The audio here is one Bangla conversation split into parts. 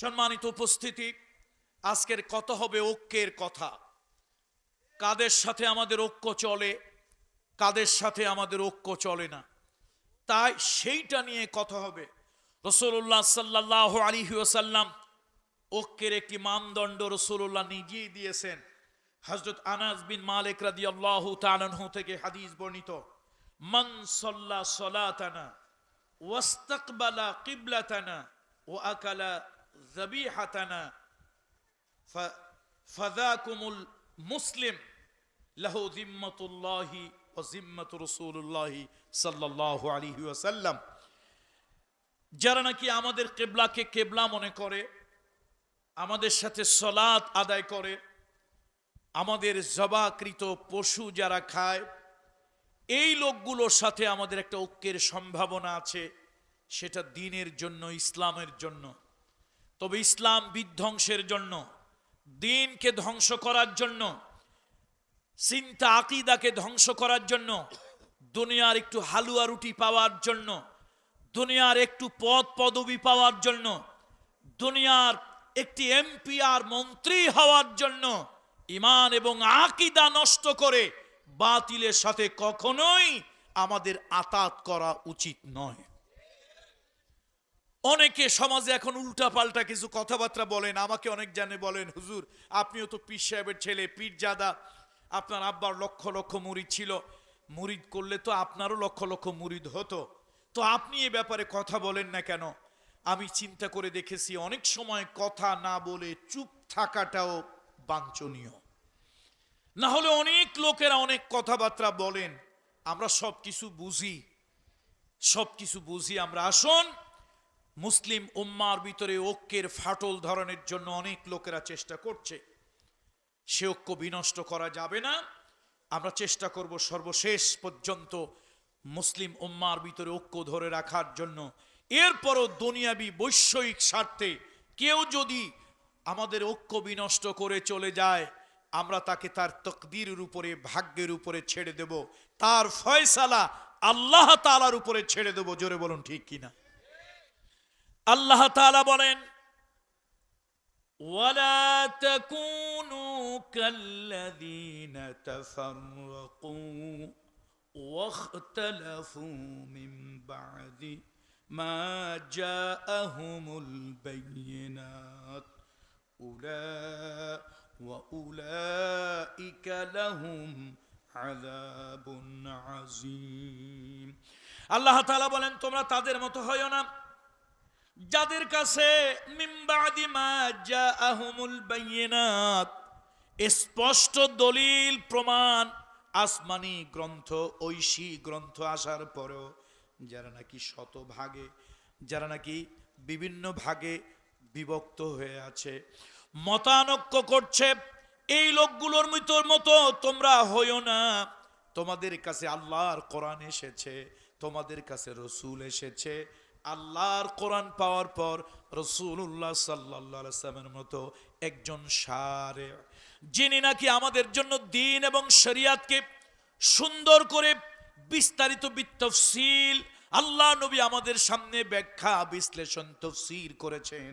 সম্মানিত উপস্থিতি, আজকের কথা হবে ঐক্যের কথা। কাদের সাথে আমাদের ঐক্য চলে, কাদের সাথে আমাদের ঐক্য চলে না, তাই সেইটা নিয়ে কথা হবে। রাসূলুল্লাহ সাল্লাল্লাহু আলাইহি ওয়াসাল্লাম ঐক্যের একটি মানদণ্ড রাসূলুল্লাহ নিজেই দিয়েছেন। হযরত আনাস বিন মালিক রাদিয়াল্লাহু তাআলা আনহু থেকে হাদিস বর্ণিত, মান সাল্লা সালাতানা ওয়াস্তাকবালা কিবলাতানা ওয়া আকালা যাবিহাতানা ফাযাকুমুল মুসলিম লাহু যিম্মাতুল্লাহি ওয়া যিম্মাতু রাসূলুল্লাহি সাল্লাল্লাহু আলাইহি ওয়াসাল্লাম। যারা নাকি আমাদের কিবলাকে কিবলা মনে করে, আমাদের সাথে সালাত আদায় করে, আমাদের জবাকৃত পশু যারা খায়, এই লোকগুলোর সাথে আমাদের একটা ঐক্যের সম্ভাবনা আছে, সেটা দ্বীনের জন্য, ইসলামের জন্য। তবে ইসলাম বিধ্বংসের জন্য, দ্বীনকে ধ্বংস করার জন্য, চিন্তা আকীদাকে ধ্বংস করার জন্য, দুনিয়ার একটু হালুয়া রুটি পাওয়ার জন্য, দুনিয়ার একটু পদ পদবি পাওয়ার জন্য, দুনিয়ার একটি এমপি আর মন্ত্রী হওয়ার জন্য ঈমান এবং আকীদা নষ্ট করে বাতিলের সাথে কখনোই আমাদের আতাত করা উচিত নয়। অনেকে সমাজে এখন উল্টাপাল্টা কিছু কথাবার্তা বলেন। আমাকে অনেক জানে বলেন, হুজুর আপনিও তো পীর সাহেবের ছেলে, পীরজাদা, আপনার আব্বার লক্ষ লক্ষ মুরিদ ছিল, মুরিদ করলে তো আপনারও লক্ষ লক্ষ মুরিদ হতো, তো আপনি এ ব্যাপারে কথা বলেন না কেন? আমি চিন্তা করে দেখেছি, অনেক সময় কথা না বলে চুপ থাকাটাও বাঞ্ছনীয়। না হলে অনেক লোকেরা অনেক কথাবার্তা বলেন, আমরা সব কিছু বুঝি। আমরা আসুন, মুসলিম উম্মার ভিতরে ঐক্যের ফাটল ধরানোর জন্য অনেক লোকেরা চেষ্টা করছে, সে ঐক্য বিনষ্ট করা যাবে না। আমরা চেষ্টা করব সর্বশেষ পর্যন্ত মুসলিম উম্মার ভিতরে ঐক্য ধরে রাখার জন্য। এরপরও দুনিয়াবি বৈষয়িক স্বার্থে কেউ যদি আমাদের ঐক্য বিনষ্ট করে চলে যায়, আমরা তাকে তার তকদিরের উপরে, ভাগ্যের উপরে ছেড়ে দেব, তার ফয়সালা আল্লাহ তাআলার উপরে ছেড়ে দেব। জোরে বলুন ঠিক কিনা? আল্লাহ তাআলা বলেন, ওয়ালা তাকুনু কাল্লাযীনা তাফাররাকু ওয়াখতালাফু মিন বা'দি মা জাআহুমুল বায়িনাত উলাইকা লাহুম আযাবুন আযীম। আল্লাহ তাআলা বলেন, তোমরা তাদের মতো হয়ো না যাদের কাছে মিন বা'দি মা জাআহুমুল বায়িনাত, স্পষ্ট দলিল প্রমাণ, আসমানি গ্রন্থ, ঐশী গ্রন্থ আসার পরেও যারা নাকি শতভাগে, যারা নাকি বিভিন্ন ভাগে বিভক্ত হয়ে আছে, মতানৈক্য করছে, এই লোকগুলোর মতো তোমরা হইও না। তোমাদের কাছে আল্লাহর কোরআন এসেছে, তোমাদের কাছে রসুল এসেছে। আল্লাহর কোরআন পাওয়ার পর রাসূলুল্লাহ সাল্লাল্লাহু আলাইহি ওয়াসাল্লামের মতো একজন শারে, যিনি নাকি আমাদের জন্য দ্বীন এবং শরীয়তকে সুন্দর করে বিস্তারিত বিতফসিল আল্লাহ নবী আমাদের সামনে ব্যাখ্যা, বিশ্লেষণ, তফসির করেছেন,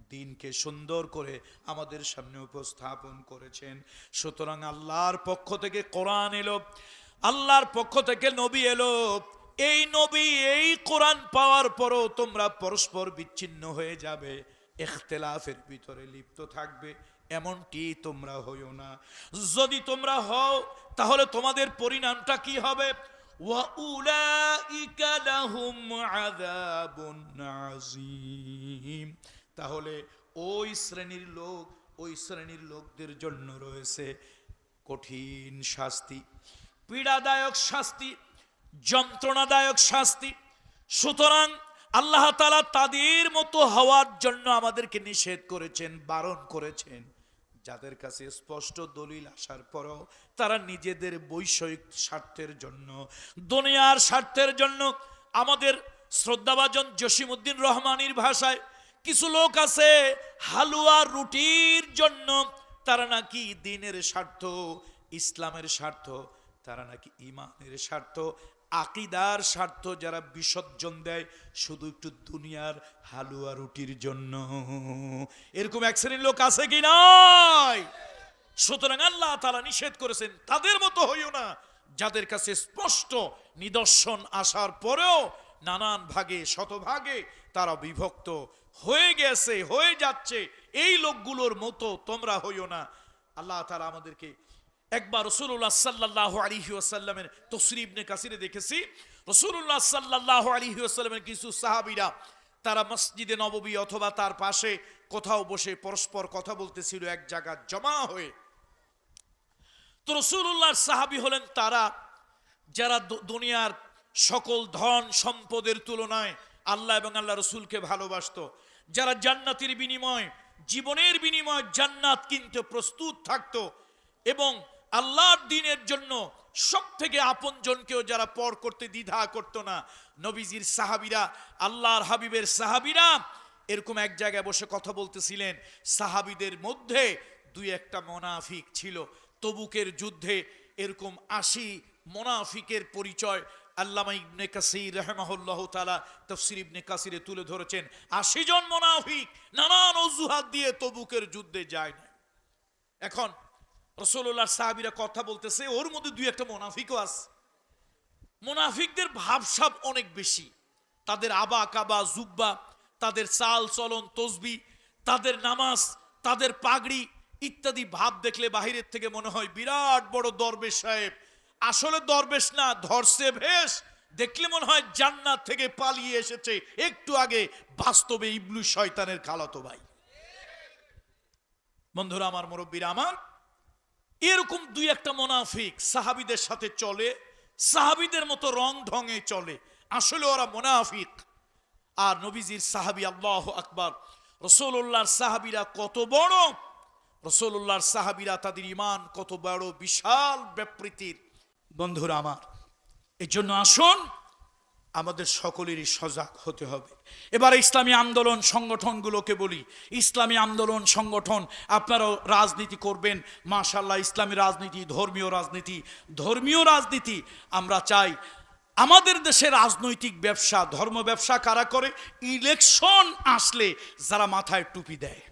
দ্বীনকে সুন্দর করে আমাদের সামনে উপস্থাপন করেছেন। সুতরাং আল্লাহর পক্ষ থেকে কোরআন এলো, আল্লাহর পক্ষ থেকে নবী এলো। এই নবী, এই কোরআন পাওয়ার পরও তোমরা পরস্পর বিচ্ছিন্ন হয়ে যাবে, ইখতিলাফের ভিতরে লিপ্ত থাকবে, এমনটি তোমরা হইও না। যদি তোমরা হও, তাহলে তোমাদের পরিণামটা কি হবে? ওয়া উলাইকা লাহুম আযাবুন আযীম। তাহলে ওই শ্রেণীর লোকদের জন্য রয়েছে কঠিন শাস্তি, পীড়াদায়ক শাস্তি, যন্ত্রণাদায়ক শাস্তি। সুতরাং আল্লাহ তাআলা তাদের মতো হওয়ার জন্য আমাদেরকে নিষেধ করেছেন, বারণ করেছেন, যাদের কাছে স্পষ্ট দলিল আসার পরও তারা নিজেদের বৈষয়িক স্বার্থের জন্য, দুনিয়ার স্বার্থের জন্য, আমাদের শ্রদ্ধাভাজন জসিমউদ্দিন রহমানীর ভাষায় কিছু লোক আছে হালুয়া রুটির জন্য, তারা নাকি দ্বীনের স্বার্থ, ইসলামের স্বার্থ, তারা নাকি ঈমানের স্বার্থ, আকীদার স্বার্থ যারা বিসর্জন দেয় শুধু একটু দুনিয়ার হালুয়া রুটির জন্য, এরকম এক শ্রেণীর লোক আছে কি নাই? সুতরাং আল্লাহ তাআলা নিষেধ করেছেন তাদের মতো হইও না, যাদের কাছে স্পষ্ট নিদর্শন আসার পরেও নানান ভাগে শতভাগে তারা বিভক্ত হয়ে গেছে, হয়ে যাচ্ছে। এই লোকগুলোর মতো তোমরা হইও না। আল্লাহ তাআলা আমাদেরকে একবার রাসূলুল্লাহ সাল্লাল্লাহু আলাইহি ওয়াসাল্লামের তাফসীর ইবনে কাসিরে দেখেছি, রাসূলুল্লাহ সাল্লাল্লাহু আলাইহি ওয়াসাল্লামের কিছু সাহাবীরা তারা মসজিদে নববী অথবা তার পাশে কোথাও বসে পরস্পর কথা বলতেছিল এক জায়গা জমা হয়ে। তো রাসূলুল্লাহর সাহাবী হলেন তারা যারা দুনিয়ার সকল ধন সম্পদের তুলনায় আল্লাহ এবং আল্লাহ রসুলকে ভালোবাসতো, যারা জান্নাতের বিনিময় জীবনের বিনিময় জান্নাত কিনতে প্রস্তুত থাকতো এবং আল্লাহর দ্বীনের জন্য সব থেকে আপন জনকেও যারা পর করতে দ্বিধা করতো না। নবীজির সাহাবীরা, আল্লাহর হাবিবের সাহাবীরা এরকম এক জায়গায় বসে কথা বলতেছিলেন। সাহাবীদের মধ্যে দুই একটা মুনাফিক ছিল। তবুকের যুদ্ধে এরকম ৮০ মুনাফিকের পরিচয় আল্লামা ইবনে কাসির রাহিমাহুল্লাহু তাআলা তাফসীর ইবনে কাসিরে তুলে ধরেছেন। ৮০ জন মুনাফিক নানান অজুহাত দিয়ে তবুকের যুদ্ধে যায় না। এখন রাসূলুল্লাহর সাহাবীরা কথা বলতেছে, ওর মধ্যে দুই একটা মুনাফিকও আছে। মুনাফিকদের ভাবসাব অনেক বেশি, তাদের আবা কাবা জুব্বা, তাদের চাল চলন তসবিহ, তাদের নামাজ, তাদের পাগড়ি ইত্যাদি ভাব দেখলে বাহিরের থেকে মনে হয় বিরাট বড় দরবেশ সাহেব। আসলে দরবেশ না, ধরছে ভেষ। দেখলে মনে হয় জান্নাত থেকে পালিয়ে এসেছে একটু আগে, বাস্তবে ইবলিস শয়তানের খালাতো ভাই। বন্ধুরা আমার, মুরব্বীরা আমার, এরকম দুই একটা মুনাফিক সাহাবীদের সাথে চলে, সাহাবীদের মতো রং ঢঙে চলে, আসলে ওরা মুনাফিক। আর নবীজির সাহাবী, আল্লাহু আকবার, রাসূলুল্লাহর সাহাবীরা কত বড়, রাসূলুল্লাহর সাহাবীরা তাদের ঈমান কত বড়, বিশাল ব্যাপৃতির। বন্ধুরা আমার, এই জন্য আসুন আমাদের সকলেরই সজাগ হতে হবে। এবার ইসলামী আন্দোলন সংগঠনগুলোকে বলি, ইসলামী আন্দোলন সংগঠন আপনারাও রাজনীতি করবেন, মাশাআল্লাহ। ইসলামী রাজনীতি, ধর্মীয় রাজনীতি আমরা চাই। আমাদের দেশে রাজনৈতিক ব্যবসা, ধর্ম ব্যবসা কারা করে? ইলেকশন আসলে যারা মাথায় টুপি দেয়,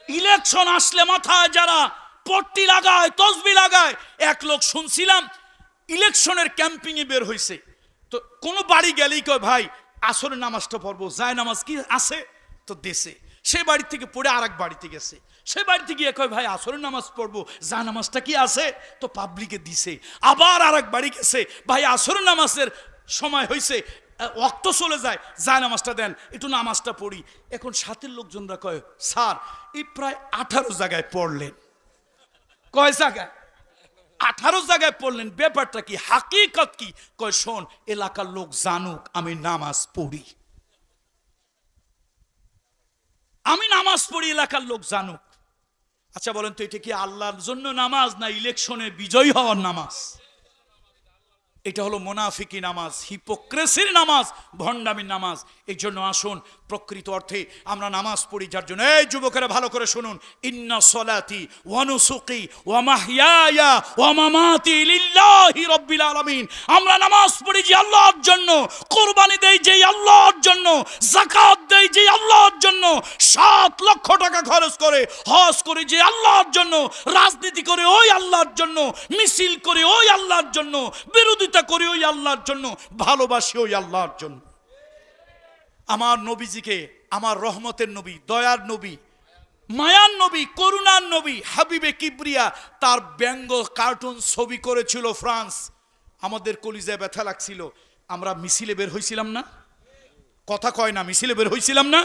ইলেকশন আসলে মাথায় যারা পট্টি লাগায়, তসবিহ লাগায়। এক লোক শুনছিলাম ইলেকশনের ক্যাম্পিংয়ে বের হয়েছে, তো কোনো বাড়ি গেলেই কয় ভাই আসরের নামাজটা পড়বো, যায় নামাজ কি আছে তো দেশে। সে বাড়ি থেকে পড়ে আর এক বাড়িতে গেছে, সে বাড়িতে গিয়ে কয় ভাই আসরের নামাজ পড়বো, যায় নামাজটা কি আছে তো পাবলিকে দিছে। আবার আর এক বাড়ি গেছে, ভাই আসরের নামাজের সময় হয়েছে, ওয়াক্ত চলে যায়, যায় নামাজটা দেন, একটু নামাজটা পড়ি। এখন সাথের লোকজনরা কয় স্যার এই প্রায় 18 জায়গায় পড়লেন। কয় জায়গায়? 18 জায়গায় পড়লেন, ব্যাপারটা কি, হাকিকত কি? কয় শোন, এলাকার লোক জানুক আমি নামাজ পড়ি, আমি নামাজ পড়ি, এলাকার লোক জানুক। আচ্ছা বলেন তো, এটা কি আল্লাহর জন্য নামাজ না ইলেকশনে বিজয়ী হওয়ার নামাজ? এটা হলো মুনাফিকি নামাজ, হিপোক্রেসির নামাজ, ভণ্ডামির নামাজ। এই জন্য আসুন প্রকৃত অর্থে আমরা নামাজ পড়ি যার জন্য। এই যুবকেরা ভালো করে শুনুন, ইন্না সলাতি ওয়া নুসুকি ওয়া মাহইয়ায়া ওয়া মামাতি লিল্লাহি রাব্বিল আলামিন। আমরা নামাজ পড়ি যে আল্লাহর জন্য, কুরবানি দেই যে আল্লাহর জন্য, যাকাত দেই যে আল্লাহর জন্য, 7 লক্ষ টাকা খরচ করে হজ করি যে আল্লাহর জন্য, রাজনীতি করে ওই আল্লাহর জন্য, মিছিল করে ওই আল্লাহর জন্য, বিরোধী করি ওই আল্লাহর জন্য, ভালোবাসি ওই আল্লাহর জন্য। আমার নবীজিকে, আমার রহমতের নবী, দয়ার নবী, মায়ার নবী, করুণার নবী হাবিবে কিবরিয়া তার ব্যঙ্গ কার্টুন ছবি করেছিল ফ্রান্স। আমাদের কলিজায় ব্যথা লাগছিল। আমরা মিছিলে বের হইছিলাম না? কথা কয় না, মিছিলে বের হইছিলাম না?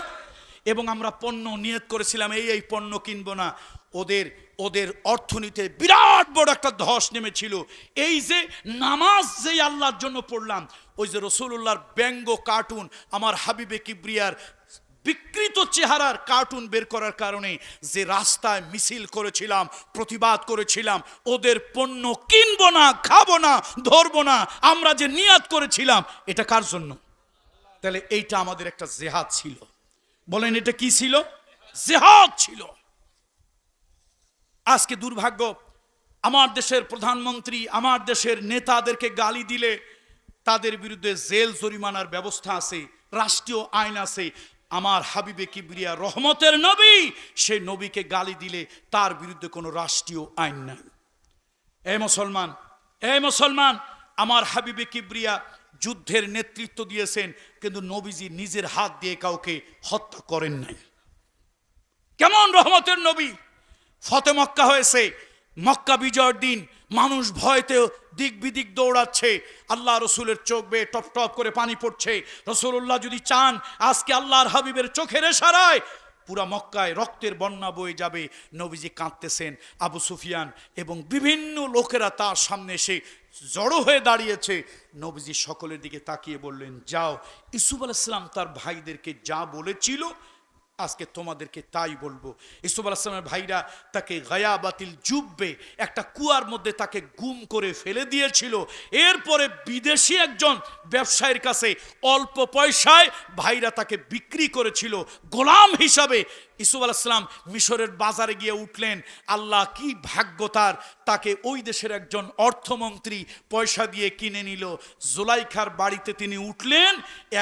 এবং আমরা পণ্য নিয়ত করেছিলাম এই পণ্য কিনবো না। ওদের অর্থনীতিতে বিরাট বড় একটা ধস নেমেছিল। এই যে নামাজ যে আল্লাহর জন্য পড়লাম, ওই যে রাসূলুল্লাহর ব্যঙ্গ কার্টুন, আমার হাবিবে কিবরিয়ার বিকৃত চেহারার কার্টুন বের করার কারণে যে রাস্তায় মিছিল করেছিলাম, প্রতিবাদ করেছিলাম, ওদের পণ্য কিনবো না, খাবো না, ধরবো না, আমরা যে নিয়াত করেছিলাম, এটা কার জন্য? তাহলে এইটা আমাদের একটা জিহাদ ছিল। বলেন এটা কি ছিল? জিহাদ ছিল। আজকে দুর্ভাগ্য, আমার দেশের প্রধানমন্ত্রী, আমার দেশের নেতাদেরকে গালি দিলে তাদের বিরুদ্ধে জেল জরিমানার ব্যবস্থা আছে, রাষ্ট্রীয় আইন আছে। আমার হাবিবে কিবরিয়া রহমতের নবী, সেই নবীকে গালি দিলে তার বিরুদ্ধে কোনো রাষ্ট্রীয় আইন নাই। এই মুসলমান, আমার হাবিবে কিবরিয়া যুদ্ধের নেতৃত্ব দিয়েছেন, কিন্তু নবীজি নিজের হাত দিয়ে কাউকে হত্যা করেন নাই। কেমন রহমতের নবী! ফতে মক্কা হয়েছে, মক্কা বিজয়ের দিন মানুষ ভয়তে দিক বিদিক দৌড়াচ্ছে, আল্লাহ রসুলের চোখ বেয়ে টপ টপ করে পানি পড়ছে। রসুল্লাহ যদি চান আজকে আল্লাহর হাবিবের চোখের ইশারায় পুরা মক্কায় রক্তের বন্যা বয়ে যাবে। নবীজি কাঁদতেছেন, আবু সুফিয়ান এবং বিভিন্ন লোকেরা তার সামনে এসে জড়ো হয়ে দাঁড়িয়েছে। নবীজি সকলের দিকে তাকিয়ে বললেন, যাও, ইউসুফ আলাইহিস সালাম তার ভাইদেরকে যা বলেছিল আজকে তোমাদেরকে তাই বলবো। ইউসুফ আলাইহিস সালামের ভাইরা তাকে গায়াবাতিল জুব্বে, একটা কুয়ার মধ্যে তাকে গুম করে ফেলে দিয়েছিল। এরপরে বিদেশি একজন ব্যবসায়ীর কাছে অল্প পয়সায় ভাইরা তাকে বিক্রি করেছিল গোলাম হিসাবে। ইউসুফ আলাইহিস সালাম মিশরের বাজারে গিয়ে উঠলেন। আল্লাহ কি ভাগ্য তার, তাকে ওই দেশের একজন অর্থমন্ত্রী পয়সা দিয়ে কিনে নিল। জুলাইখার বাড়িতে তিনি উঠলেন,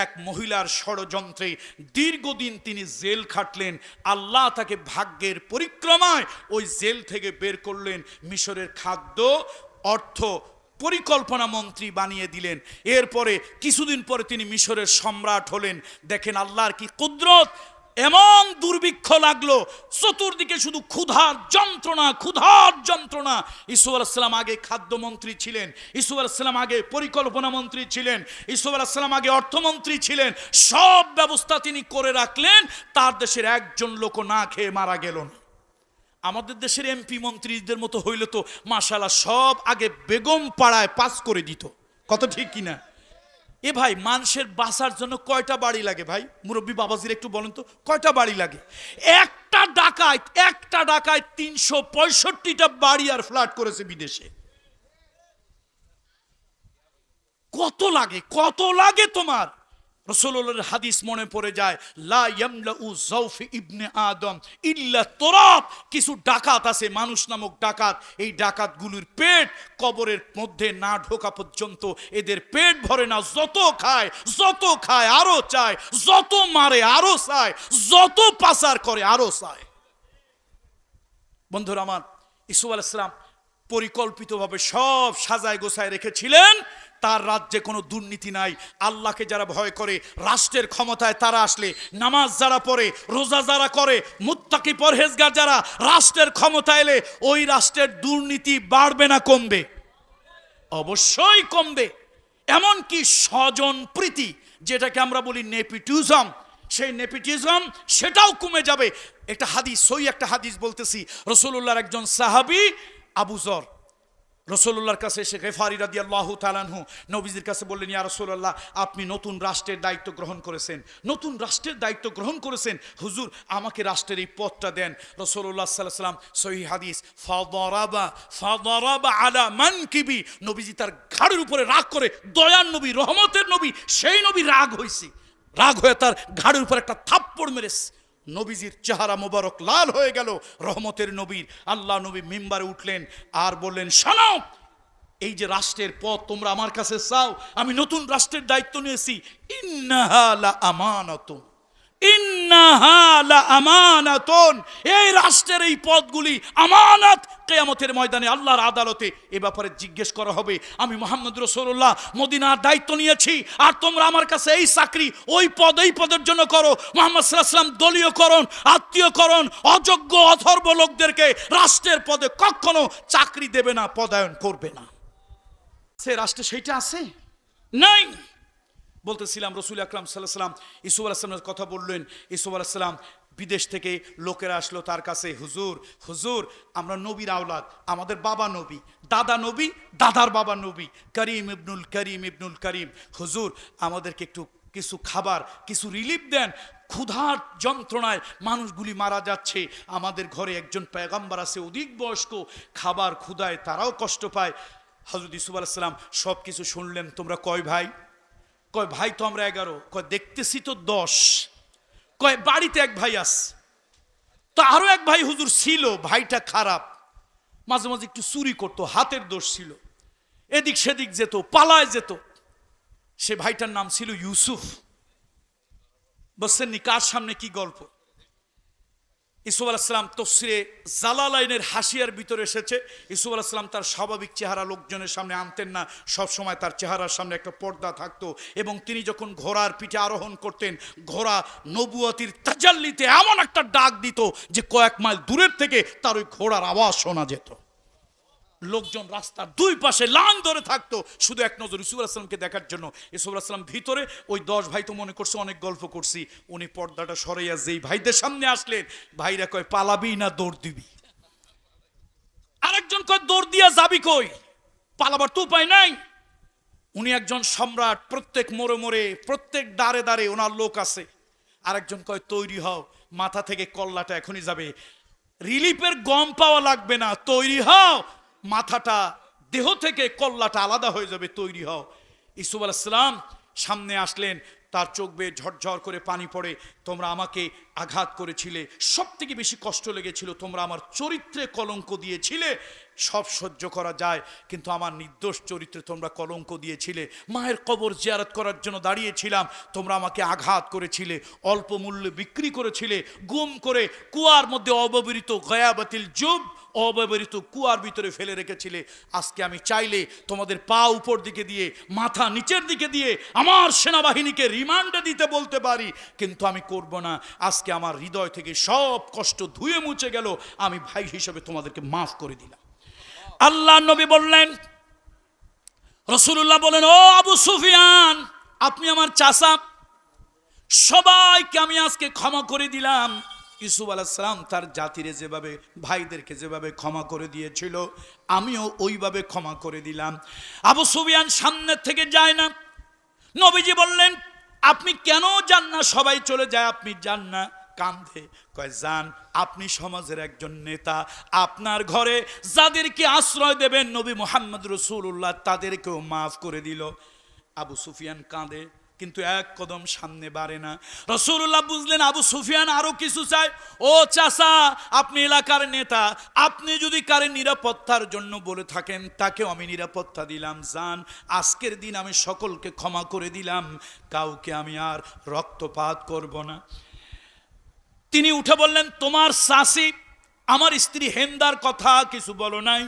এক মহিলার ষড়যন্ত্রে দীর্ঘদিন তিনি জেল খাটলেন। আল্লাহ তাকে ভাগ্যের পরিক্রমায় ওই জেল থেকে বের করলেন, মিশরের খাদ্য অর্থ পরিকল্পনা মন্ত্রী বানিয়ে দিলেন। এরপরে কিছুদিন পরে তিনি মিশরের সম্রাট হলেন। দেখেন আল্লাহর কি কুদরত! এমন দুর্ভিক্ষ লাগলো, চতুর্দিকে শুধু ক্ষুধার যন্ত্রণা। ইউসুফ আলাইহিস সালাম আগে খাদ্যমন্ত্রী ছিলেন, ইউসুফ আলাইহিস সালাম আগে পরিকল্পনা মন্ত্রী ছিলেন, ইউসুফ আলাইহিস সালাম আগে অর্থমন্ত্রী ছিলেন। সব ব্যবস্থা তিনি করে রাখলেন, তার দেশের একজন লোক না খেয়ে মারা গেল না। আমাদের দেশের এমপি মন্ত্রীদের মতো হইলে তো মাশাআল্লাহ সব আগে বেগম পাড়ায় পাস করে দিত। কত ঠিক কিনা? এ ভাই, মানুষের বাঁচার জন্য কয়টা বাড়ি লাগে ভাই? মুরব্বী বাবাজির একটু বলেন তো, কয়টা বাড়ি লাগে? একটা ডাকায় 365টা বাড়ি আর ফ্ল্যাট করেছে বিদেশে। কত লাগে তোমার? রাসূলুল্লাহর হাদিস মনে পড়ে যায়, লা ইয়ামলাউ যাওফি ইবনে আদম ইল্লা তুরাব। কিছু ডাকাত আছে, মানুষ নামক ডাকাত, এই ডাকাতগুলোর পেট কবরের মধ্যে না ঢোকা পর্যন্ত এদের পেট ভরে না। যত খায় আরো চায়, যত মারে আরো চায়, যত পাচার করে আরো চায়। বন্ধুরা আমার, ইউসুফ আলাইহিস সালাম পরিকল্পিতভাবে সব সাজায় গোছায় রেখেছিলেন। তার রাজ্যে কোনো দুর্নীতি নাই। আল্লাহকে যারা ভয় করে, রাষ্ট্রের ক্ষমতায় তারা আসলে, নামাজ যারা পড়ে, রোজা যারা করে, মুত্তাকি পরহেজগার যারা রাষ্ট্রের ক্ষমতায় এলে, ওই রাষ্ট্রের দুর্নীতি বাড়বে না কমবে? অবশ্যই কমবে। এমনকি স্বজন প্রীতি, যেটাকে আমরা বলি নেপিটিজম, সেই নেপিটিজম সেটাও কমে যাবে। একটা হাদিস, সহিহ একটা হাদিস বলতেছি। রাসূলুল্লাহর একজন সাহাবী আবু যর রাসূলুল্লাহর কাছে এসে গেফারি রাদিয়াল্লাহু তাআলা আনহু নবীজির কাছে বললেন, ইয়া রাসূলুল্লাহ, আপনি নতুন রাষ্ট্রের দায়িত্ব গ্রহণ করেছেন, হুজুর আমাকে রাষ্ট্রের এই পদটা দেন। রাসূলুল্লাহ সাল্লাল্লাহু আলাইহি ওয়াসাল্লাম, সহিহ হাদিস, ফাদারাবা আলা মানকিবি, নবীজি তার ঘাড়ের উপরে রাগ করে, দয়ার নবী, রহমতের নবী, সেই নবী রাগ হয়ে তার ঘাড়ের উপর একটা থাপ্পড় মেরেছে। নবীজির চেহারা মোবারক লাল হয়ে গেল। রহমতের নবীর আল্লাহ নবী মিম্বারে উঠলেন আর বললেন, শোনো, এই যে রাষ্ট্রের পদ তোমরা আমার কাছে চাও, আমি নতুন রাষ্ট্রের দায়িত্ব নিয়েছি। ইন্নাহা লা আমানাতুন, এই রাষ্ট্রের এই পদগুলি আমানত। কিয়ামতের ময়দানে আল্লাহর আদালতে এ ব্যাপারে জিজ্ঞেস করা হবে। আমি মুহাম্মদ রাসূলুল্লাহ মদিনার দায়িত্ব নিয়েছি, আর তোমরা আমার কাছে এই চাকরি, এই পদের জন্য করো। মুহাম্মদ সাল্লাল্লাহু আলাইহি ওয়াসাল্লাম দলীয়করণ, আত্মীয়করণ, অযোগ্য অথর্ব লোকদেরকে রাষ্ট্রের পদে কখনো চাকরি দেবে না, পদায়ন করবে না। সে রাষ্ট্রে সেইটা আছে নাই। বলতেছিলাম, রাসূল আকরাম সাল্লাল্লাহু আলাইহি ওয়াসাল্লাম ইউসুফ আলাইহিস সালামের কথা বললেন। ইউসুফ আলাইহিস সালাম বিদেশ থেকে লোকেরা আসলো তার কাছে, হুজুর আমরা নবীর আওলাদ, আমাদের বাবা নবী, দাদা নবী, দাদার বাবা নবী, করিম ইবনুল করিম, হুজুর আমাদেরকে একটু কিছু খাবার, কিছু রিলিফ দেন। ক্ষুধার যন্ত্রণায় মানুষগুলি মারা যাচ্ছে। আমাদের ঘরে একজন পয়গম্বর আছে, অধিক বয়স্ক, খাবার ক্ষুধায় তারাও কষ্ট পায়। হযরত ইউসুফ আলাইহিস সালাম সব কিছু শুনলেন। তোমরা কয় ভাই? কয় ভাই তো আমরা 11। কয় দেখতেছি তো 10। কয় বাড়িতে এক ভাই আছে, তো আরো এক ভাই হুজুর ছিল, ভাইটা খারাপ, মাঝে মাঝে একটু চুরি করতো, হাতের দোষ ছিল, এদিক সেদিক যেত, পালায় যেত। সে ভাইটার নাম ছিল ইউসুফ। বলছেন নি কার সামনে কি গল্প? ইউসুফ আলাইহিস সালাম তাফসীরে জালালাইনের হাসিয়ার ভিতরে এসেছে, ইউসুফ আলাইহিস সালাম তার স্বাভাবিক চেহারা লোকজনের সামনে আনতেন না, সব সময় তার চেহারার সামনে একটা পর্দা থাকতো। এবং তিনি যখন ঘোড়ার পিঠে আরোহণ করতেন, ঘোড়া নবুয়তির তাজাল্লিতে এমন একটা ডাক দিত যে কয়েক মাইল দূরের থেকে তার ওই ঘোড়ার আওয়াজ শোনা যেত। লোকজন রাস্তার দুই পাশে লাইন ধরে থাকতো শুধু এক নজর ইউসুফ আলাইহিস সালামকে দেখার জন্য। ইউসুফ আলাইহিস সালাম ভিতরে, ওই 10 ভাই তো মনে করছে অনেক গল্প করছি, উনি পর্দাটা সরাইয়া যেই ভাইদের সামনে আসলেন, ভাইরা কয় পালাবি না দৌড় দিবি? আরেকজন কয় দৌড় দিয়া যাবি কই, পালাবার তো উপায় নাই। উনি একজন সম্রাট, প্রত্যেক মোড়ে মোড়ে প্রত্যেক দাঁড়ে দাঁড়ে ওনার লোক আছে। আরেকজন কয় তৈরি হও, মাথা থেকে কল্লাটা এখনই যাবে, রিলিফের গম পাওয়া লাগবে না, তৈরি হও, মাথাটা দেহ থেকে কল্লাটা আলাদা হয়ে যাবে, তৈরি হও। ইউসুফ আলাইহিস সালাম সামনে আসলেন, তার চোখ বেয়ে ঝরঝর করে পানি পড়ে। তোমরা আমাকে আঘাত করেছিলে, সব থেকে বেশি কষ্ট লেগেছিল, তোমরা আমার চরিত্রে কলঙ্ক দিয়েছিলে, সব সহ্য করা যায়, কিন্তু আমার নির্দোষ চরিত্রে তোমরা কলঙ্ক দিয়েছিলে। মায়ের কবর জিয়ারত করার জন্য দাঁড়িয়েছিলাম, তোমরা আমাকে আঘাত করেছিলে, অল্প মূল্যে বিক্রি করেছিলে, গুম করে কুয়ার মধ্যে অব্যবহৃত গয়াবাতিল জুব, অব্যবহৃত কুয়ার ভিতরে ফেলে রেখেছিলে। আজকে আমি চাইলে তোমাদের পা উপর দিকে দিয়ে মাথা নিচের দিকে দিয়ে আমার সেনাবাহিনীকে রিমান্ডে দিতে বলতে পারি, কিন্তু আমি করব না। আজকে আমার হৃদয় থেকে সব কষ্ট ধুয়ে মুছে গেল, আমি ভাই হিসেবে তোমাদেরকে মাফ করে দিলাম। আল্লাহ নবী বললেন, রাসূলুল্লাহ বলেন, ও আবু সুফিয়ান, আপনি আমার চাচা, সবাইকে আমি আজকে ক্ষমা করে দিলাম। ইউসুফ আলাইহিস সালাম তার জাতিরে যেভাবে, ভাইদেরকে যেভাবে ক্ষমা করে দিয়েছিল, আমিও ওইভাবে ক্ষমা করে দিলাম। আবু সুফিয়ান সামনের থেকে যায় না। নবীজি বললেন, আপনি কেন যান না? সবাই চলে যায়, আপনি যান না। কাঁদে, কয় যান, আপনি সমাজের একজন নেতা, আপনার ঘরে যাদেরকে আশ্রয় দেবেন নবী মুহাম্মদ রাসূলুল্লাহ তাদেরকেও মাফ করে দিল। আবু সুফিয়ান কাঁদে, কিন্তু এক কদম সামনে বাড়ে না। রাসূলুল্লাহ বুঝলেন আবু সুফিয়ান আরো কিছু চায়। ও চাচা, আপনি এলাকার নেতা, আপনি যদি কারে নিরাপত্তার জন্য বলে থাকেন, তাকেও আমি নিরাপত্তা দিলাম, যান, আজকের দিন আমি সকলকে ক্ষমা করে দিলাম, কাউকে আমি আর রক্তপাত করব না। তিনি উঠে বললেন, তোমার শাসি আমার স্ত্রী হেন্দার কথা কিছু বলো নাই?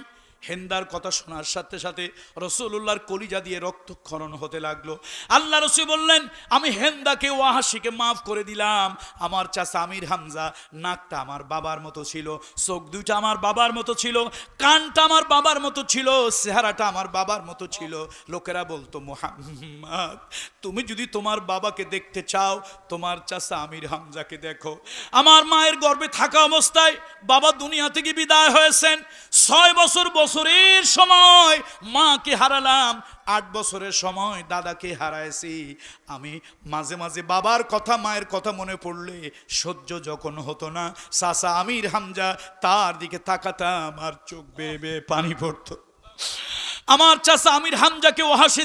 হেন্দার কথা শোনার সাথে সাথে রাসূলুল্লাহর কলিজা দিয়ে রক্তক্ষরণ হতে লাগলো। আল্লাহ রাসূল বললেন, আমি হেন্দাকে ওয়াহাশিকে মাফ করে দিলাম। আমার চাচা আমির হামজা, নাকটা আমার বাবার মতো ছিল, চোখ দুইটা আমার বাবার মতো ছিল, কানটা আমার বাবার মতো ছিল, চেহারাটা আমার বাবার মতো ছিল। লোকেরা বলতো, মুহাম্মদ, তুমি যদি তোমার বাবাকে দেখতে চাও, তোমার চাচা আমির হামজাকে দেখো। আমার মায়ের গর্ভে থাকা অবস্থায় বাবা দুনিয়া থেকে বিদায় হয়েছেন। 6 বছরের সময় মাকে হারালাম, 8 বছরের সময় দাদাকে হারাইছি। আমি মাঝে মাঝে বাবার কথা, মায়ের কথা মনে পড়লে সহ্য যখন হতো না, চাচা আমির হামজা তার দিকে তাকাতাম আর চোখ বেয়ে বেয়ে পানি পড়তো। আমার চাচা আমির হামজাকে ওহাসে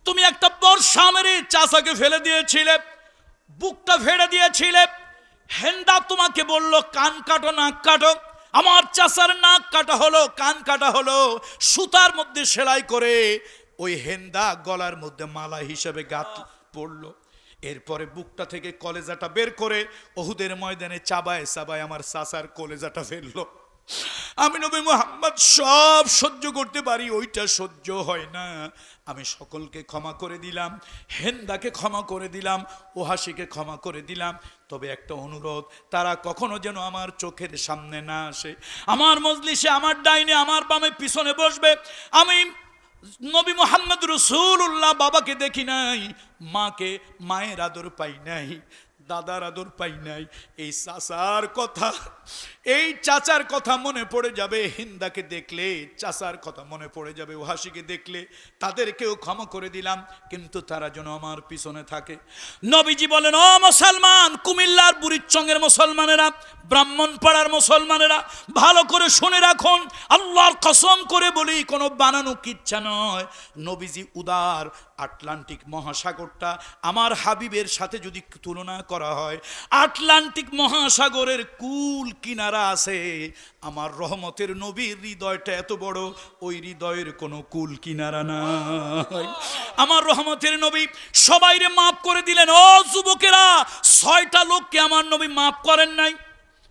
তুমি একটা বর্ষা মেরে চাচাকে ফেলে দিয়েছিলে, বুকটা ফেড়ে দিয়েছিলে। হেন্দা তোমাকে বলল কান কাটো, নাক কাটো। আমার চাচার নাক কাটা হলো, কান কাটা হলো, সুতার মধ্যে সেলাই করে ওই হেন্দা গলার মধ্যে মালা হিসেবে গাঁথ পড়লো। এরপরে বুকটা থেকে কলেজাটা বের করে ওহুদের ময়দানে চাবায় চাবায় আমার চাচার কলেজাটা ফেললো। আমি নবী মুহাম্মদ সব সহ্য করতে পারি, ওইটা সহ্য হয় না। আমি সকলকে ক্ষমা করে দিলাম, হেন্দাকে ক্ষমা করে দিলাম, ওহাসিকে ক্ষমা করে দিলাম। তবে একটা অনুরোধ, তারা কখনো যেন আমার চোখের সামনে না আসে। আমার মজলিসে আমার ডাইনে আমার বামে পিছনে বসবে। আমি নবী মুহাম্মদ রাসূলুল্লাহ বাবাকে দেখি নাই, মাকে মায়ের আদর পাই নাই, দাদার আদর পাই নাই। এই চাচার কথা, এই চাচার কথা মনে পড়ে যাবে। হিন্দাকে দেখলে চাচার কথা মনে পড়ে যাবে, ওহাসিকে দেখলে। তাদেরকেও ক্ষমা করে দিলাম, কিন্তু তারা যেন আমার পিছনে থাকে। নবীজি বলেন, ও মুসলমান, কুমিল্লার বুড়িচংয়ের মুসলমানেরা, ব্রাহ্মণপাড়ার মুসলমানেরা, ভালো করে শুনে রাখুন, আল্লাহর কসম করে বলি, কোনো বানানো কিচ্ছা নয়। নবীজি উদার আটলান্টিক মহাসাগরটা আমার হাবিবের সাথে যদি তুলনা করা হয়, আটলান্টিক মহাসাগরের কুল কিনারা আছে, আমার রহমতের নবীর হৃদয়টা এত বড়, ওই হৃদয়ের কোনো কুল কিনারা নাই। আমার রহমতের নবী সবাইরে মাফ করে দিলেন। ও যুবকেরা, 6টা লোককে আমার নবী মাফ করেন নাই।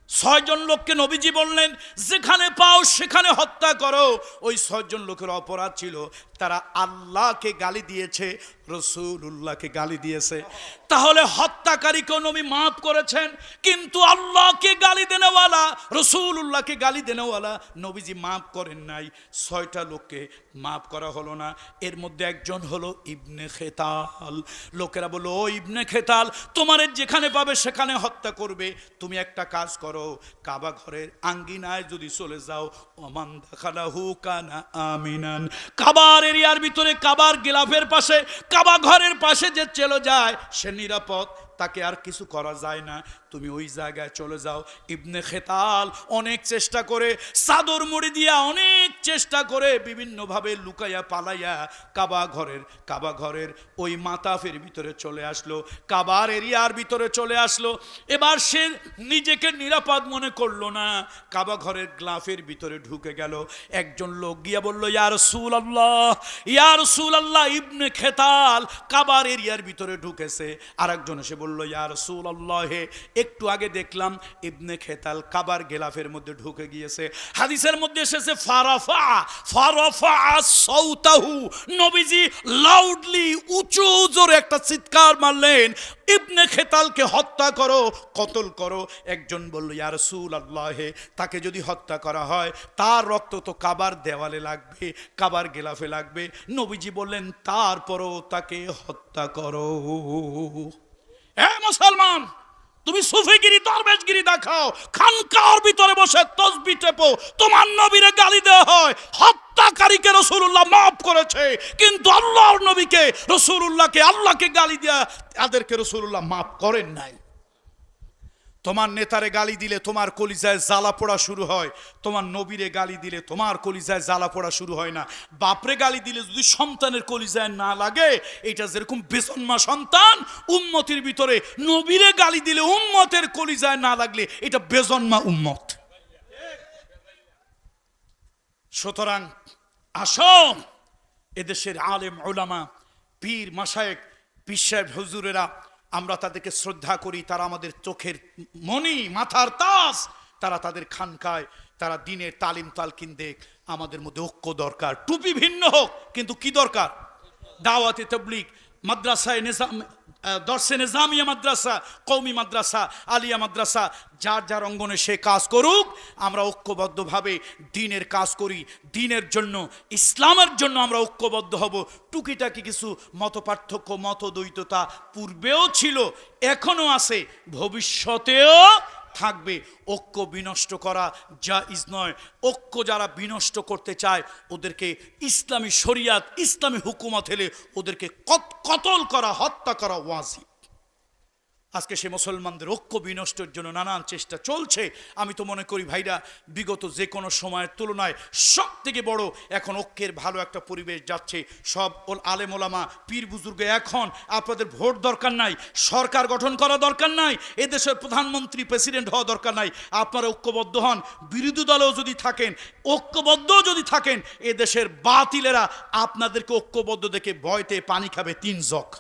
6 জন লোককে নবীজি বললেন যেখানে পাও সেখানে হত্যা করো। ওই 6 জন লোকের অপরাধ ছিল তারা আল্লাহকে গালি দিয়েছে, রাসূলুল্লাহকে গালি দিয়েছে। তাহলে হত্যাকারীকে নবী মাফ করেছেন, কিন্তু আল্লাহকে গালি দেনেওয়ালা, রাসূলুল্লাহকে গালি দেনেওয়ালা নবীজি মাফ করেন নাই। 6টা লোককে মাফ করা হলো না। এর মধ্যে একজন হলো ইবনে খেতাল। লোকেরা বলল, ও ইবনে খেতাল, তোমার যেখানে পাবে সেখানে হত্যা করবে। তুমি একটা কাজ করো, কাবা ঘরের আঙ্গিনায় যদি চলে যাও, ওমান দাখালাহু কানা আমিনান, কাবার এরিয়ার ভিতরে, কাবার গিলাফের পাশে, কাবা ঘরের পাশে যে চলে যায় সে নিরাপদ, তাকে আর কিছু করা যায় না। তুমি ওই জায়গায় চলে যাও। ইবনে খেতাল অনেক চেষ্টা করে, চাদর মুড়ি দিয়া অনেক চেষ্টা করে, বিভিন্নভাবে লুকাইয়া পালাইয়া কাবা ঘরের ওই মাতাফের ভিতরে চলে আসলো, কাবার এরিয়ার ভিতরে চলে আসলো। এবার সে নিজেকে নিরাপদ মনে করলো না, কাবা ঘরের গ্লাফের ভিতরে ঢুকে গেল। একজন লোক গিয়া বলল, ইয়া রাসূলুল্লাহ, ইয়া রাসূলুল্লাহ, ইবনে খেতাল কাবার এরিয়ার ভিতরে ঢুকেছে। আরেকজন এসে বলল, ইয়া রাসূলুল্লাহ, একটু আগে দেখলাম ইবনে খেতাল কাবার গিলাফের মধ্যে ঢুকে গিয়েছে। হাদিসের মধ্যে এসেছে ফারাফা সাউতাহু, নবীজি লাউডলি উঁচু জোরে একটা চিৎকার মারলেন, ইবনে খেতালকে হত্যা করো, কতল করো। একজন বলল, ইয়া রাসূলুল্লাহ, তাকে যদি হত্যা করা হয় তার রক্ত তো কাবার দেওয়ালে লাগবে, কাবার গিলাফে লাগবে। নবীজি বললেন, তারপরও তাকে হত্যা করো। হে মুসলমান, তুমি সুফিগিরি দরবেশগিরি দেখাও, খানকার ভিতরে বসে তসবিহ টেপো, তোমার নবীরে গালি দেওয়া হয়। হত্যাকারীকে রাসূলুল্লাহ মাফ করেছে, কিন্তু আল্লাহর নবীকে, রাসূলুল্লাহকে, আল্লাহকে গালি দেয়া তাদেরকে রাসূলুল্লাহ মাফ করেন নাই। তোমার নেতারে গালি দিলে তোমার কলিজায় জ্বালা পোড়া শুরু হয়, তোমার নবীরে গালি দিলে তোমার কলিজায় জ্বালা পোড়া শুরু হয় না। বাপরে গালি দিলে যদি সন্তানের কলিজায় না লাগে, এটা যেরকম বেজন্মা সন্তান, উম্মতের ভিতরে নবীরে গালি দিলে উম্মতের কলিজায় না লাগলে এটা বেজন্মা উম্মত। সুতরাং আসো, এদেশের আলেম উলামা, পীর মাশায়েখ, পীর সাহেব হুজুরেরা, আমরা তাদেরকে শ্রদ্ধা করি, তারা আমাদের চোখের মণি, মাথার তাজ। তারা তাদের খানকায় তারা দিনের তালিম তালকিন দেখ। আমাদের মধ্যে ঐক্য দরকার। টুপি ভিন্ন হোক, কিন্তু কি দরকার? দাওয়াতে তাবলীগ, মাদ্রাসায় নিজাম, দর্শে নিজামিয়া মাদ্রাসা, কওমি মাদ্রাসা, আলিয়া মাদ্রাসা, যার যার অঙ্গনে সে কাজ করুক। আমরা ঐক্যবদ্ধভাবে দিনের কাজ করি, দিনের জন্য, ইসলামের জন্য আমরা ঐক্যবদ্ধ হব। টুকিটাকি কিছু মতপার্থক্য, মতদ্বৈততা পূর্বেও ছিল, এখনো আছে, ভবিষ্যতেও থাকবে। ঐক্য বিনষ্ট করা জায়েজ নয়। ঐক্য যারা বিনষ্ট করতে চায় ওদেরকে ইসলামী শরিয়াত, ইসলামী হুকুমত হলে ওদেরকে কতল করা, হত্যা করা ওয়াজিব। আজকে সে মুসলমানদের ঐক্য বিনষ্টের জন্য নানান চেষ্টা চলছে। আমি তো মনে করি ভাইরা, বিগত যে কোনো সময়ের তুলনায় সব থেকে বড় এখন ঐক্যের ভালো একটা পরিবেশ যাচ্ছে। সব আলেম ওলামা, পীর বুজুর্গ, এখন আপনাদের ভোট দরকার নাই, সরকার গঠন করা দরকার নাই, এদেশের প্রধানমন্ত্রী প্রেসিডেন্ট হওয়া দরকার নাই। আপনারা ঐক্যবদ্ধ হন। বিরোধী দলেও যদি থাকেন, ঐক্যবদ্ধ যদি থাকেন, এদেশের বাতিলেরা আপনাদেরকে ঐক্যবদ্ধ দেখে ভয়তে পানি খাবে 3 জগ।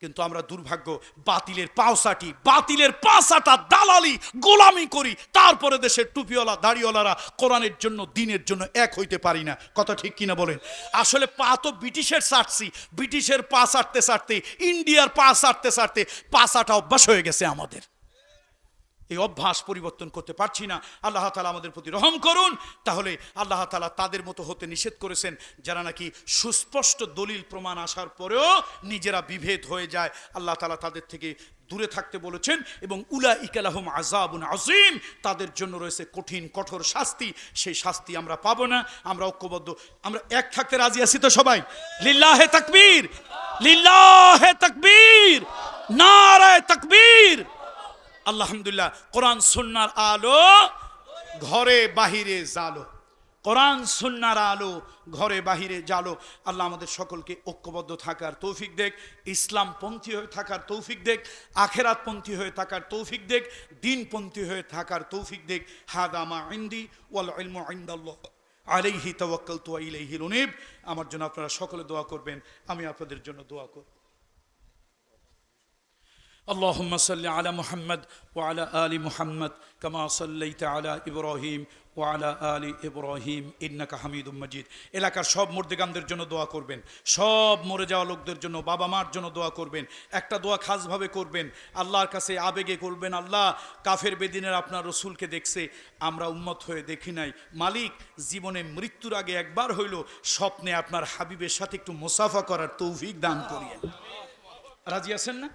কিন্তু আমরা দুর্ভাগ্য, বাতিলের পাওসাটি, বাতিলের পাশাটা দালালি, গোলামি করি, তারপরে দেশের টুপিওয়ালা দাড়িওয়ালারা কোরআনের জন্য, দিনের জন্য এক হইতে পারি না। কথা ঠিক কিনা বলেন? আসলে পা তো ব্রিটিশের ছাড়ছি, ব্রিটিশের পা ছাড়তে ছাড়তে, ইন্ডিয়ার পা ছাড়তে ছাড়তে পাশাটা অভ্যাস হয়ে গেছে আমাদের। এই অভ্যাস পরিবর্তন করতে পারছি না। আল্লাহ তাআলা আমাদের প্রতি রহম করুন। তাহলে আল্লাহ তাআলা তাদের মতো হতে নিষেধ করেছেন যারা নাকি সুস্পষ্ট দলিল প্রমাণ আসার পরেও নিজেরা বিভেদ হয়ে যায়। আল্লাহ তাআলা তাদের থেকে দূরে থাকতে বলেছেন। এবং উলাইকা লাহুম আযাবুন আযীম, তাদের জন্য রয়েছে কঠিন কঠোর শাস্তি। সেই শাস্তি আমরা পাবো না। আমরা ঐক্যবদ্ধ, আমরা এক থাকতে রাজি আছি তো সবাই? লিল্লাহে তাকবীর, লিল্লাহে তাকবীর, নারায়ে তাকবীর। আলহামদুলিল্লাহ, কোরআন সুন্নাহর আলো ঘরে বাহিরে জালো। কোরআন সুন্নাহর আলো ঘরে বাহিরে জালো। আল্লাহ আমাদের সকলকে ঐক্যবদ্ধ থাকার তৌফিক দেখ, ইসলামপন্থী হয়ে থাকার তৌফিক দেখ, আখেরাতপন্থী হয়ে থাকার তৌফিক দেখ, দিনপন্থী হয়ে থাকার তৌফিক দেখ। হাদা মা ইনদি ওয়াল ইলমু ইনদাল্লাহ আলাইহি তাওয়াক্কালতু ওয়া ইলাইহিল উনীব। আমার জন্য আপনারা সকলে দোয়া করবেন, আমি আপনাদের জন্য দোয়া করব। اللهم صل على محمد وعلى آل محمد كما صليت على إبراهيم وعلى آل إبراهيم إنك حميد مجيد। এলাকার সব মুর্দেগানদের জন্য দোয়া করবেন, সব মরে যাওয়া লোকদের জন্য, বাবা মার জন্য দোয়া করবেন। একটা দোয়া খাসভাবে করবেন, আল্লাহর কাছে আবেগে করবেন। আল্লাহ, কাফের বেদিনের আপনার রসুলকে দেখছে, আমরা উম্মত হয়ে দেখি নাই। মালিক, জীবনে মৃত্যুর আগে একবার হইল স্বপ্নে আপনার হাবিবের সাথে একটু মুসাফা করার তৌফিক দান করিয়েন। রাজি আছেন না?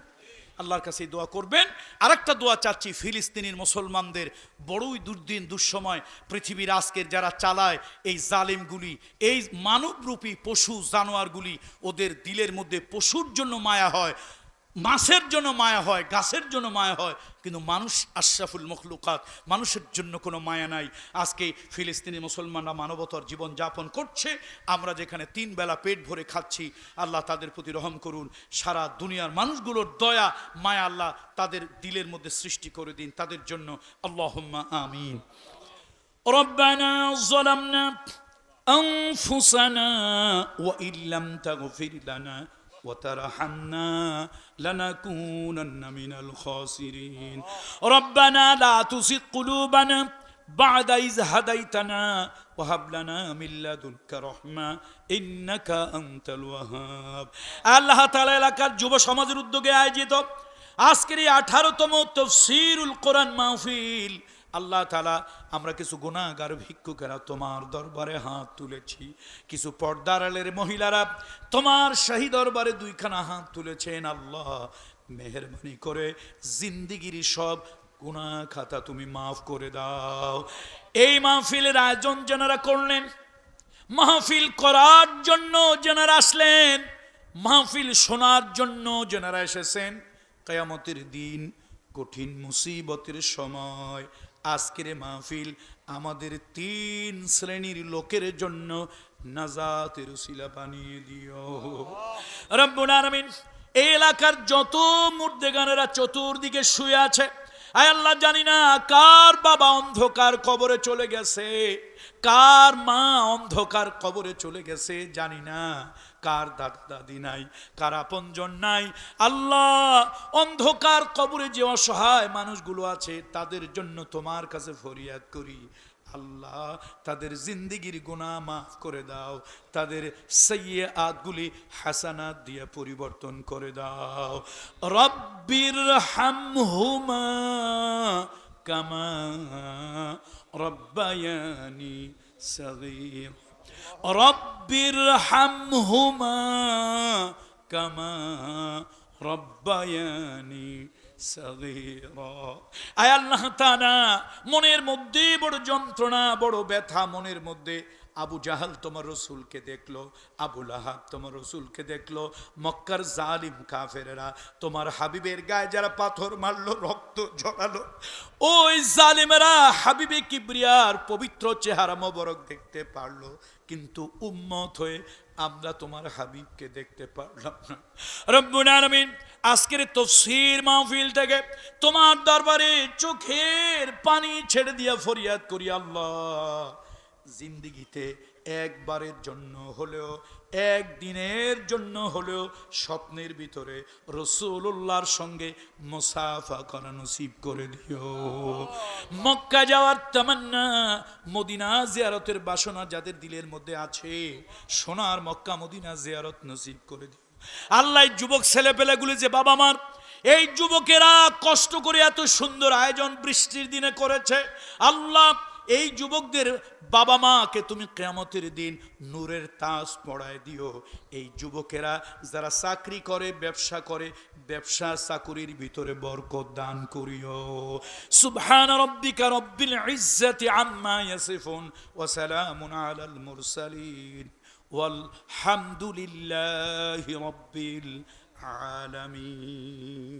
আল্লাহর কাছে দোয়া করবেন। আরেকটা দোয়া চাচ্ছি, ফিলিস্তিনের মুসলমানদের বড়ই দুর্দিন দুঃসময়, পৃথিবীর আজকের যারা চালায় এই জালিমগুলি, এই মানবরূপী পশু জানোয়ারগুলি, ওদের দিলের মধ্যে পশুর জন্য মায়া হয়, মাছের জন্য মায়া হয়, গাছের জন্য মায়া হয়, কিন্তু মানুষ আশরাফুল মখলুকাত, মানুষের জন্য কোনো মায়া নাই। আজকে ফিলিস্তিনি মুসলমানরা মানবতার জীবন যাপন করছে, আমরা যেখানে 3 বেলা পেট ভরে খাচ্ছি। আল্লাহ তাদের প্রতি রহম করুন, সারা দুনিয়ার মানুষগুলোর দয়া মায়া আল্লাহ তাদের দিলের মধ্যে সৃষ্টি করে দিন, তাদের জন্য আল্লাহুম্মা আমিন। রব্বানা যালামনা আনফুসানা ওয়া ইল্লাম তাগফির লানা وترحمنا لنكونن من الخاسرين ربنا لا تزغ قلوبنا بعد إذ هديتنا وهب لنا من لدنك رحمة إنك أنت الوهاب। আল্লাহ তাআলা এলাকার যুব সমাজের উদ্যোগে আয়োজিত আজকের এই 18তম তাফসীরুল কোরআন মাহফিল, আল্লাহ তাআলা, আমরা কিছু গুনাহগার ভিক্ষুকেরা তোমার দরবারে হাত তুলেছি, কিছু পর্দার আড়ালের মহিলারা তোমার শাহী দরবারে 2খানা হাত তুলেছেন। আল্লাহ, মেহেরবানি করে জিন্দেগির সব গুনাহ খাতা তুমি মাফ করে দাও। এই মাহফিলের আয়োজন যারা করলেন, মাহফিল করার জন্য যারা আসলেন, মাহফিল শোনার জন্য যারা এসেছেন, কিয়ামতের দিন কঠিন মুসিবতের সময় আজকের মাহফিল আমাদের 3 শ্রেণীর লোকের জন্য নাজাতের উসিলা বানিয়ে দিও রব্বুল আলামিন। এই এলাকার যত মুর্দেগানেরা চতুর্দিকে শুয়ে আছে, আয় আল্লাহ, জানি না কার বাবা অন্ধকার কবরে চলে গেছে, কার মা অন্ধকার কবরে চলে গেছে, জানি না কার দাদা দাদি নাই, কার আপনজন নাই। আল্লাহ, অন্ধকার কবরে যে অসহায় মানুষগুলো আছে তাদের জন্য তোমার কাছে ফরিয়াদ করি। আল্লাহ, তাদের জিন্দেগির গুনাহ মাফ করে দাও, তাদের সাইয়্যাতগুলি হাসানাত দিয়ে পরিবর্তন করে দাও। রব্বির হামহুমা কামা রব্বায়ানি সগীর রব্বির হামহুমা কামা রব্বায়ানি সগীরা। আয় আল্লাহ তাআলা, মনের মধ্যে বড় যন্ত্রণা, বড় ব্যথা মনের মধ্যে। আবু জাহাল তোমার রসুলকে দেখলো, আবু লাহাব তোমার রসুলকে দেখলো, মক্কার জালিম কাফেরেরা তোমার হাবিবের গায়ে যারা পাথর মারলো, রক্ত ঝরালো, ওই জালিমেরা হাবিবে কিবরিয়ার পবিত্র চেহারা মোবারক দেখতে পারলো, কিন্তু উম্মত হয়ে আমরা তোমার হাবিবকে দেখতে পারলাম না। রব্বুল আলামিন, আজকের তাফসীর মাহফিল থেকে তোমার দরবারে চোখের পানি ছেড়ে দিয়া ফরিয়াদ করি, আল্লাহ, জিন্দেগিতে একবারের জন্য হলেও, একদিনের জন্য হলেও স্বপ্নের ভিতরে রাসূলুল্লাহর সঙ্গে মুসাফা করা নসিব করে দিও। মক্কা যাওয়ার তামান্না, মদিনা জিয়ারতের বাসনা যাদের দিলের মধ্যে আছে, সোনার মক্কা মদিনা জিয়ারত নসিব করে দিও। আল্লাহ, যুবক ছেলেপেলেগুলি যে বাবা মার, এই যুবকেরা কষ্ট করে এত সুন্দর আয়োজন বৃষ্টির দিনে করেছে, আল্লাহ, এই যুবকদের বাবা মাকে তুমি কিয়ামতের দিন নূরের তাজ পরায় দিও। এই যুবকেরা যারা চাকরি করে, ব্যবসা করে, ব্যবসা চাকুরির ভিতরে বরকত দান করিও। সুবহান রাব্বিকা রব্বিল ইজ্জাতি আম্মা ইয়াসিফুন ওয়া সালামুন আলাল মুরসালিন ওয়াল হামদুলিল্লাহি রাব্বিল আলামিন।